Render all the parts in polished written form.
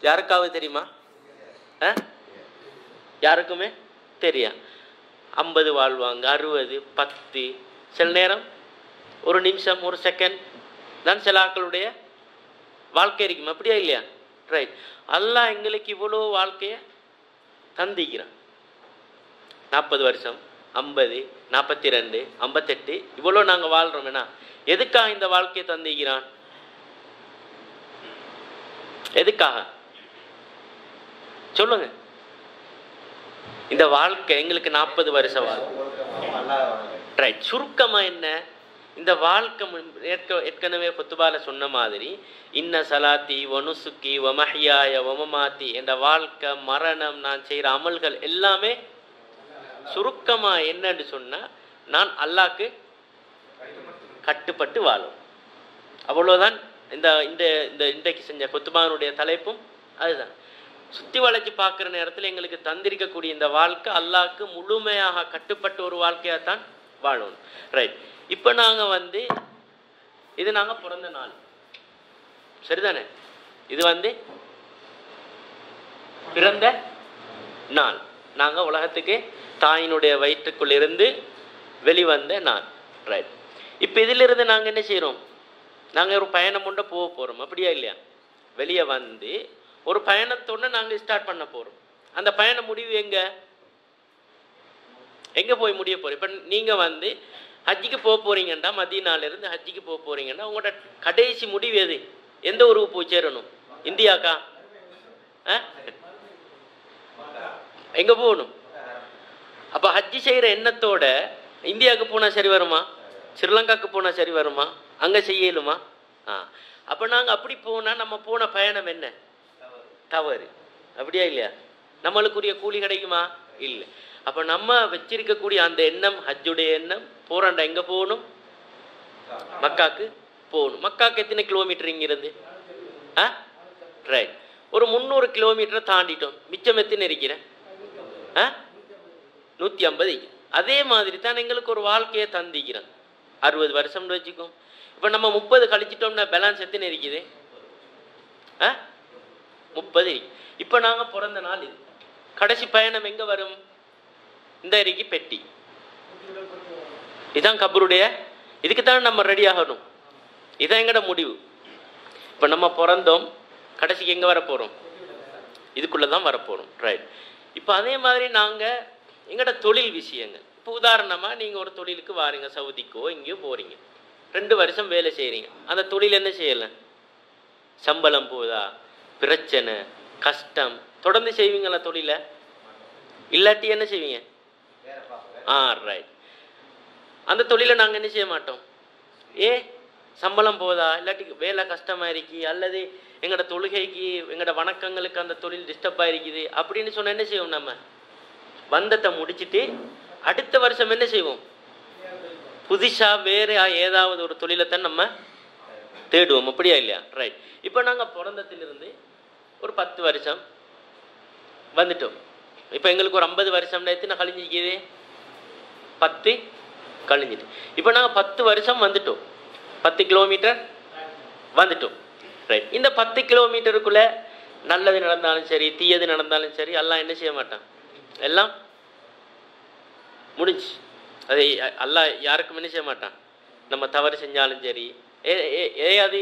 யாருக்காவது தெரியுமா? யாருக்குமே தெரியா. 50 வாழ்வாங்க, 60, 10, சில நேரம் ஒரு நிமிஷம், ஒரு செகண்ட் தான் சில ஆட்களுடைய வாழ்க்கை இருக்கும். அப்படியா இல்லையா? ரைட். அல்லாஹ் எங்களுக்கு இவ்வளோ வாழ்க்கையை தந்திக்கிறான். 40 வருஷம், 50, 42, 58 இவ்வளோ நாங்கள் வாழ்கிறோம். என்ன எதுக்காக இந்த வாழ்க்கையை தந்திக்கிறான்? எதுக்காக சொல்லுங்க. இந்த வாழ்க்கை எங்களுக்கு 40 வருஷம் ரைட். சுருக்கமா என்ன? இந்த வாழ்க்கை ஏற்கனவே குத்துபால சொன்ன மாதிரி இன்ன சலாத்தி வனுசுக்கி வமஹியாய வமமாத்தி என்ற வாழ்க்கை, மரணம், நான் செய்கிற அமல்கள் எல்லாமே சுருக்கமா என்னன்னு சொன்னா நான் அல்லாஹ்க்கு கட்டுப்பட்டு வாழும். அவ்வளோதான். இந்த இந்த இந்த இன்றைக்கு செஞ்ச குத்துபானுடைய தலைப்பும் அதுதான். சுற்றி வளைச்சு பார்க்குற நேரத்தில் எங்களுக்கு தந்திருக்கக்கூடிய இந்த வாழ்க்கை அல்லாஹ்க்கு முழுமையாக கட்டுப்பட்ட ஒரு வாழ்க்கையாகத்தான் வாழணும். ரைட். இப்போ நாங்கள் இது நாங்கள் பிறந்த நாள், சரிதானே? இது பிறந்த நாள். நாங்கள் உலகத்துக்கு தாயினுடைய வயிற்றுக்குள் இருந்து வெளிவந்த நாள். ரைட். இப்போ இதிலிருந்து நாங்கள் என்ன செய்கிறோம்? நாங்கள் ஒரு பயணம் கொண்டு போக போகிறோம். அப்படியா இல்லையா? வெளியே ஒரு பயணத்தோட நாங்கள் ஸ்டார்ட் பண்ண போகிறோம். அந்த பயண முடிவு எங்கே போய் முடிய போகிறோம்? இப்போ நீங்கள் ஹஜ்ஜிக்கு போக போகிறீங்கன்னா, மதீனாலேருந்து ஹஜ்ஜிக்கு போக போகிறீங்கன்னா உங்களோட கடைசி முடிவு எது? எந்த ஊருக்கு போய் சேரணும்? இந்தியாக்கா? எங்கே போகணும்? அப்போ ஹஜ்ஜி செய்கிற எண்ணத்தோட இந்தியாவுக்கு போனால் சரி வருமா? ஸ்ரீலங்காவுக்கு போனால் சரி வருமா? அங்கே செய்யலுமா? அப்போ நாங்கள் அப்படி போனால் நம்ம போன பயணம் என்ன? தவறு. அப்படியா இல்லையா? நம்மளுக்குரிய கூலி கிடைக்குமா? இல்லை. அப்போ நம்ம வச்சிருக்கக்கூடிய அந்த எண்ணம், ஹஜ்ஜுடைய எண்ணம், போறாண்டா எங்கே போகணும்? மக்காக்கு போகணும். மக்காக்கு எத்தனை கிலோமீட்டர் இங்கிருந்து? ரைட். ஒரு 300 கிலோமீட்டரை தாண்டிட்டோம். மிச்சம் எத்தனை இருக்கிறேன்? 150. அதே மாதிரி தான் எங்களுக்கு ஒரு வாழ்க்கையை தந்திக்கிறான். 60 வருஷம்னு வச்சுக்கோ. இப்போ நம்ம 30 கழிச்சிட்டோம்னா பேலன்ஸ் எத்தனை இருக்குது? 30 இருக்கு. இப்போ நாங்கள் பிறந்த நாள் இது. கடைசி பயணம் எங்கே வரும்? இந்த இருக்கு பெட்டி. இதுதான் கபருடைய. இதுக்கு தான் நம்ம ரெடி ஆகணும். இதுதான் எங்கட முடிவு. இப்போ நம்ம பிறந்தோம், கடைசிக்கு எங்கே வரப்போகிறோம்? இதுக்குள்ளே தான் வரப்போகிறோம். ரைட். இப்போ அதே மாதிரி நாங்கள் எங்கட தொழில் விஷயங்கள். இப்போ உதாரணமாக நீங்கள் ஒரு தொழிலுக்கு வாரீங்க, சவுதிக்கோ எங்கேயோ போகிறீங்க, 2 வருஷம் வேலை செய்கிறீங்க. அந்த தொழில் என்ன செய்யலை? சம்பளம் போதா, பிரச்சனை, கஷ்டம், தொடர்ந்து செய்வீங்களா தொழிலை? இல்லாட்டி என்ன செய்வீங்க? ரைட். அந்த தொழிலை நாங்கள் என்ன செய்ய மாட்டோம். சம்பளம் போதா, இல்லாட்டி வேலை கஷ்டமாக இருக்கு, அல்லது எங்களோட தொழுகைக்கு எங்களோட வணக்கங்களுக்கு அந்த தொழில் டிஸ்டர்பாக இருக்குது அப்படின்னு சொன்னால் என்ன செய்வோம்? நம்ம பந்தத்தை முடிச்சுட்டு அடுத்த வருஷம் என்ன செய்வோம்? புதுசாக வேற ஏதாவது ஒரு தொழிலைத்தான் நம்ம தேடுவோம். அப்படியா இல்லையா? ரைட். இப்போ நாங்கள் பிறந்தத்திலிருந்து ஒரு 10 வருஷம் வந்துட்டோம். இப்போ எங்களுக்கு ஒரு 50 வருஷம் எத்தனை கழிஞ்சிக்குது? 10 கழிஞ்சிட்டு. இப்போ நாங்கள் 10 வருஷம் வந்துட்டோம், 10 கிலோமீட்டர் வந்துட்டோம். ரைட். இந்த 10 கிலோமீட்டருக்குள்ள நல்லது நடந்தாலும் சரி, தீயது நடந்தாலும் சரி, எல்லாம் என்ன செய்ய மாட்டான், எல்லாம் முடிஞ்சு. அது எல்லாம் யாருக்கும் என்ன செய்ய மாட்டான். நம்ம தவறு செஞ்சாலும் சரி, அது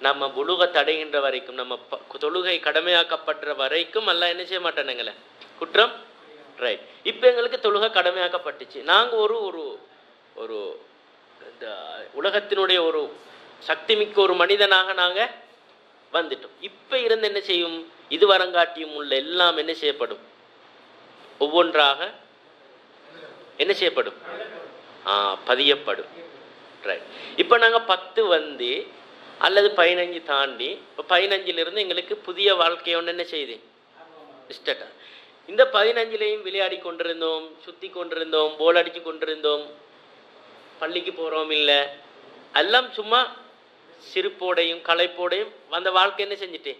நம்ம புலுகத் அடைகின்ற வரைக்கும், நம்ம தொழுகை கடமையாக்கப்படுற வரைக்கும் எல்லாம் என்ன செய்ய மாட்டான் எங்களை குற்றம். ரைட். இப்போ எங்களுக்கு தொழுகை கடமையாக்கப்பட்டுச்சு. நாங்கள் ஒரு ஒரு இந்த உலகத்தினுடைய ஒரு சக்தி மிக்க ஒரு மனிதனாக நாங்கள் வந்துட்டோம். இப்போ இருந்து என்ன செய்யும்? இது வரங்காட்டியும் உள்ள எல்லாம் என்ன செய்யப்படும்? ஒவ்வொன்றாக என்ன செய்யப்படும்? பதியப்படும். ரைட். இப்போ நாங்கள் 10 அல்லது 15 தாண்டி, இப்போ 15லிருந்து எங்களுக்கு புதிய வாழ்க்கையை ஒன்று என்ன செய்யுது? ஸ்டார்ட். இந்த 15லையும் விளையாடி கொண்டிருந்தோம், சுற்றி கொண்டிருந்தோம், போல் அடித்து கொண்டிருந்தோம், பள்ளிக்கு போகிறோம் இல்லை, எல்லாம் சும்மா சிரிப்போடையும் களைப்போடையும் அந்த வாழ்க்கை என்ன செஞ்சுட்டு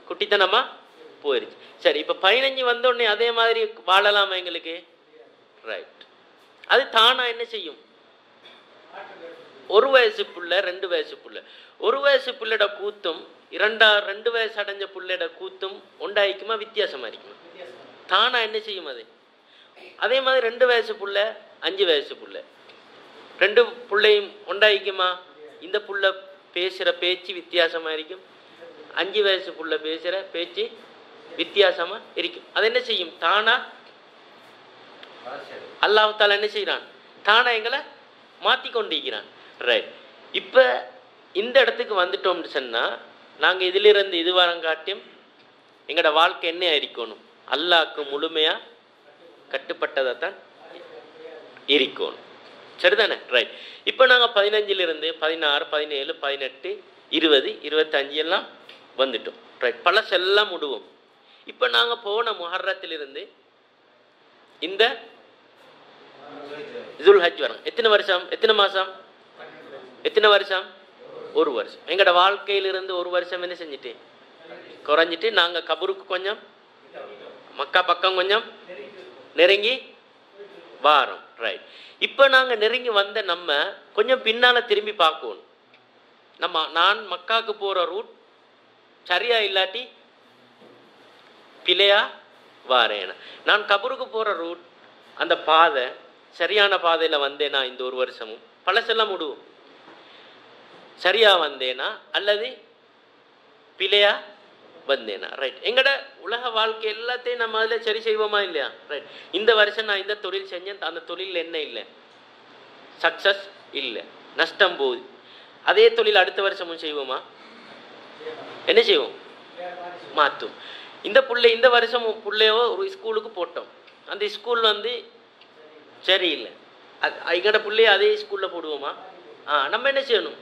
குட்டித்தனமா போயிடுச்சு. சரி, இப்போ 15 வந்தோடனே அதே மாதிரி வாழலாமா எங்களுக்கு? ரைட். அது தானா என்ன செய்யும்? 1 வயசு புள்ள, 2 வயசு புள்ள, 1 வயசு புள்ளோட கூத்தும் ரெண்டு வயசு அடைஞ்ச புள்ளையோட கூத்தும் உண்டாயிக்குமா வித்தியாசமா இருக்குமா? தானா என்ன செய்யும் அது? அதே மாதிரி 2 வயசு புள்ள 5 வயசு புள்ள ரெண்டு புள்ளையும் உண்டாயிக்குமா? இந்த புள்ள பேசுற பேச்சு வித்தியாசமா இருக்கும், 5 வயசு புள்ள பேசுற பேச்சு வித்தியாசமா இருக்கும். அது என்ன செய்யும்? தானா அல்லாஹ் தஆலா என்ன செய்யறான்? தானா எங்களை மாத்தி கொண்டிருக்கிறான். ரைட். இப்ப இந்த இடத்துக்கு வந்துட்டோம்னு சொன்னா நாங்க இதிலிருந்து இது வரங்காட்டியும் எங்களோட வாழ்க்கை என்ன இருக்கணும்? அல்லாஹ்க்கு முழுமையா கட்டுப்பட்டதை தான் இருக்கணும். சரிதானே? ரைட். இப்போ நாங்கள் 15 16 17 18 20 25 எல்லாம் வந்துட்டோம். ரைட். பழசெல்லாம் விடுவோம். இப்போ நாங்கள் போன முஹர்ரத்திலிருந்து இந்த துல்ஹஜ் வரும். எத்தனை வருஷம்? எத்தனை மாதம்? எத்தனை வருஷம்? 1 வருஷம். எங்களோட வாழ்க்கையிலிருந்து 1 வருஷம் என்ன செஞ்சுட்டு குறைஞ்சிட்டு நாங்கள் கபருக்கு கொஞ்சம் மக்கா பக்கம் கொஞ்சம் நெருங்கி வாரோம். ரைட். இப்போ நாங்கள் நெருங்கி வந்த நம்ம கொஞ்சம் பின்னால் திரும்பி பார்க்கணும். நான் மக்காவுக்கு போகிற ரூட் சரியா இல்லாட்டி பிழையா வாரேன். நான் கபருக்கு போகிற ரூட் அந்த பாதை சரியான பாதையில் வந்தேனா இந்த 1 வருஷமும் பழசெல்லாம் விடுவோம். சரியா வந்தேனா அல்லது பிழையா வந்தேனா? ரைட். எங்கட உலக வாழ்க்கை எல்லாத்தையும் நம்ம அதில் சரி செய்வோமா இல்லையா? ரைட். இந்த வருஷம் நான் இந்த தொழில் செஞ்சேன், அந்த தொழில் என்ன இல்லை, சக்சஸ் இல்லை, நஷ்டம் போகுது. அதே தொழில் அடுத்த வருஷமும் செய்வோமா? என்ன செய்வோம்? மாற்றும். இந்த வருஷம் பிள்ளையோ ஒரு ஸ்கூலுக்கு போட்டோம், அந்த ஸ்கூல் சரியில்லை. எங்கட பிள்ளைய அதே ஸ்கூலில் போடுவோமா? நம்ம என்ன செய்யணும்?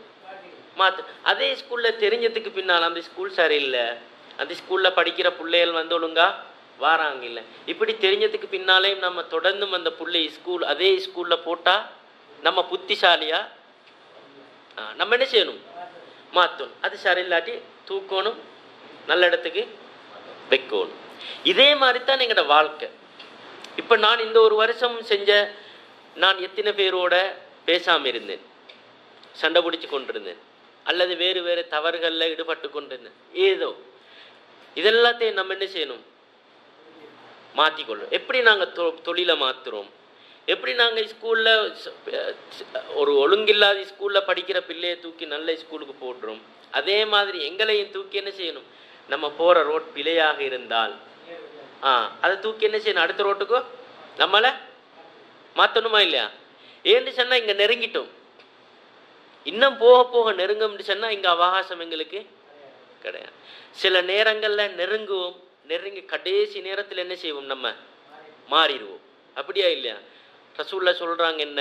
மாற்று. அதே ஸ்கூலில் தெரிஞ்சதுக்கு பின்னால் அந்த ஸ்கூல் சரியில்லை, அந்த ஸ்கூலில் படிக்கிற பிள்ளைகள் ஒழுங்கா வாராங்க இல்லை, இப்படி தெரிஞ்சதுக்கு பின்னாலேயும் நம்ம தொடர்ந்தும் அந்த பிள்ளை அதே ஸ்கூலில் போட்டால் நம்ம புத்திசாலியா? நம்ம என்ன செய்யணும்? மாற்றணும். அது சரியில்லாட்டி தூக்கணும், நல்ல இடத்துக்கு வைக்கணும். இதே மாதிரி தான் எங்களோட வாழ்க்கை. இப்போ நான் இந்த 1 வருஷம் நான் எத்தனை பேரோட பேசாமல் இருந்தேன், சண்டை பிடிச்சி கொண்டிருந்தேன், அல்லது வேறு வேறு தவறுகளில் ஈடுபட்டு கொண்டிருந்தேன். ஏதோ இதெல்லாத்தையும் நம்ம என்ன செய்யணும்? மாற்றிக்கொள்ளும். எப்படி நாங்கள் தொழிலை மாற்றுறோம், எப்படி நாங்கள் ஸ்கூலில் ஒரு ஒழுங்கில்லாத ஸ்கூலில் படிக்கிற பிள்ளையை தூக்கி நல்ல ஸ்கூலுக்கு போடுறோம், அதே மாதிரி எங்களையும் தூக்கி என்ன செய்யணும்? நம்ம போகிற ரோட் பிழையாக இருந்தால் அதை தூக்கி என்ன செய்யணும்? அடுத்த ரோட்டுக்கோ நம்மளை மாற்றணுமா இல்லையா? ஏன்னு சொன்னால் இங்கே நெருங்கிட்டோம், இன்னும் போக போக நெருங்கும்னு சொன்னால் இங்கே அவகாசம் எங்களுக்கு கிடையாது. சில நேரங்களில் நெருங்கி கடைசி நேரத்தில் என்ன செய்வோம்? நம்ம மாறிடுவோம். அப்படியா இல்லையா? ரசூலுல்லாஹ் சொல்கிறாங்க என்ன,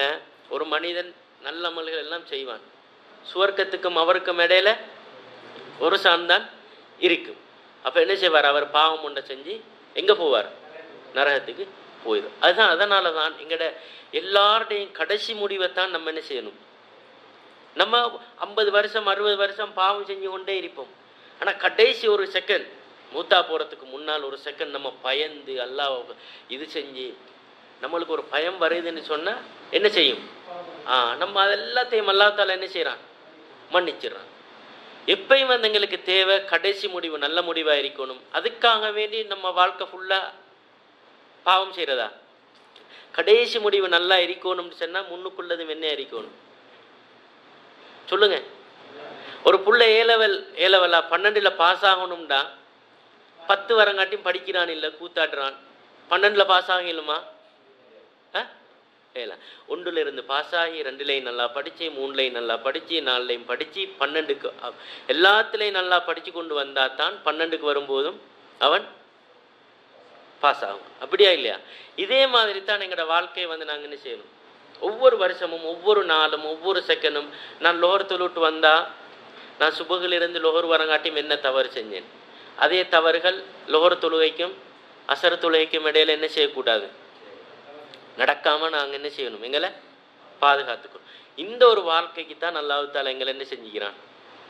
ஒரு மனிதன் நல்ல அமல்கள் எல்லாம் செய்வான், சுவர்க்கத்துக்கும் அவருக்கும் இடையில ஒரு சான்தான் இருக்கும். அப்போ என்ன செய்வார்? அவர் பாவம் ஒன்றை செஞ்சு எங்கே போவார்? நரகத்துக்கு போயிடும். அதனால தான் எங்கட எல்லாருடையும் கடைசி முடிவை தான் நம்ம என்ன செய்யணும்? நம்ம 50 வருஷம் 60 வருஷம் பாவம் செஞ்சு கொண்டே இருப்போம். ஆனால் கடைசி ஒரு செகண்ட் மூத்தா போகிறதுக்கு முன்னால் ஒரு செகண்ட் நம்ம பயந்து அல்லாஹ் இது செஞ்சு நம்மளுக்கு ஒரு பயம் வருதுன்னு சொன்னால் என்ன செய்யும்? நம்ம அதெல்லாத்தையும் அல்லாஹ் தஆலா என்ன செய்கிறான்? மன்னிச்சிடறான். எப்பயும் எங்களுக்கு தேவை கடைசி முடிவு நல்ல முடிவாக இருக்கணும். அதுக்காக வேண்டி நம்ம வாழ்க்கை ஃபுல்லாக பாவம் செய்கிறதா? கடைசி முடிவு நல்லா இருக்கணும்னு சொன்னால் முன்னுக்குள்ளது என்ன இருக்கணும்? சொல்லுங்க. ஒரு புள்ள ஏலவலா 12ல் பாஸ் ஆகணும்டா 10 வரங்காட்டியும் படிக்கிறான் இல்லை, கூத்தாடுறான். 12ல் பாஸ் ஆகலுமா? 1ல் இருந்து பாஸ் ஆகி 2லையும் நல்லா படித்து 3லையும் நல்லா படித்து 4லையும் படித்து 12க்கு எல்லாத்துலேயும் நல்லா படித்து கொண்டு வந்தால் தான் 12க்கு வரும்போதும் அவன் பாஸ் ஆகும். அப்படியா இல்லையா? இதே மாதிரி தான் எங்களோட வாழ்க்கையை நாங்கள் என்ன செய்யணும்? ஒவ்வொரு வருஷமும் ஒவ்வொரு நாளும் ஒவ்வொரு செகண்டும் நான் லோகர் தொழுட்டு வந்தால் நான் சுபகிலிருந்து லோகர் வரங்காட்டியும் என்ன தவறு செஞ்சேன், அதே தவறுகள் லோகர் தொழுகைக்கும் அசர் தொழுகைக்கும் இடையில என்ன செய்யக்கூடாது? நடக்காமல் நாங்கள் என்ன செய்யணும்? எங்களை பாதுகாத்துக்கணும். இந்த ஒரு வாழ்க்கைக்கு தான் அல்லாஹ் தஆலா எங்களை என்ன செஞ்சுக்கிறான்?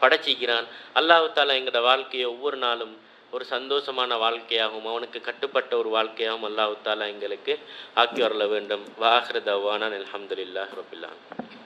படைச்சிக்கிறான். அல்லாஹ் தஆலா எங்களோட வாழ்க்கையை ஒவ்வொரு நாளும் ஒரு சந்தோஷமான வாழ்க்கையாகவும் அவனுக்கு கட்டுப்பட்ட ஒரு வாழ்க்கையாகவும் அல்லாஹ் தஆலா எங்களுக்கு ஆக்கி வரல வேண்டும். வாஹிரு தஅவானா அல்ஹம்துலில்லாஹி ரப்பில் ஆலமீன்.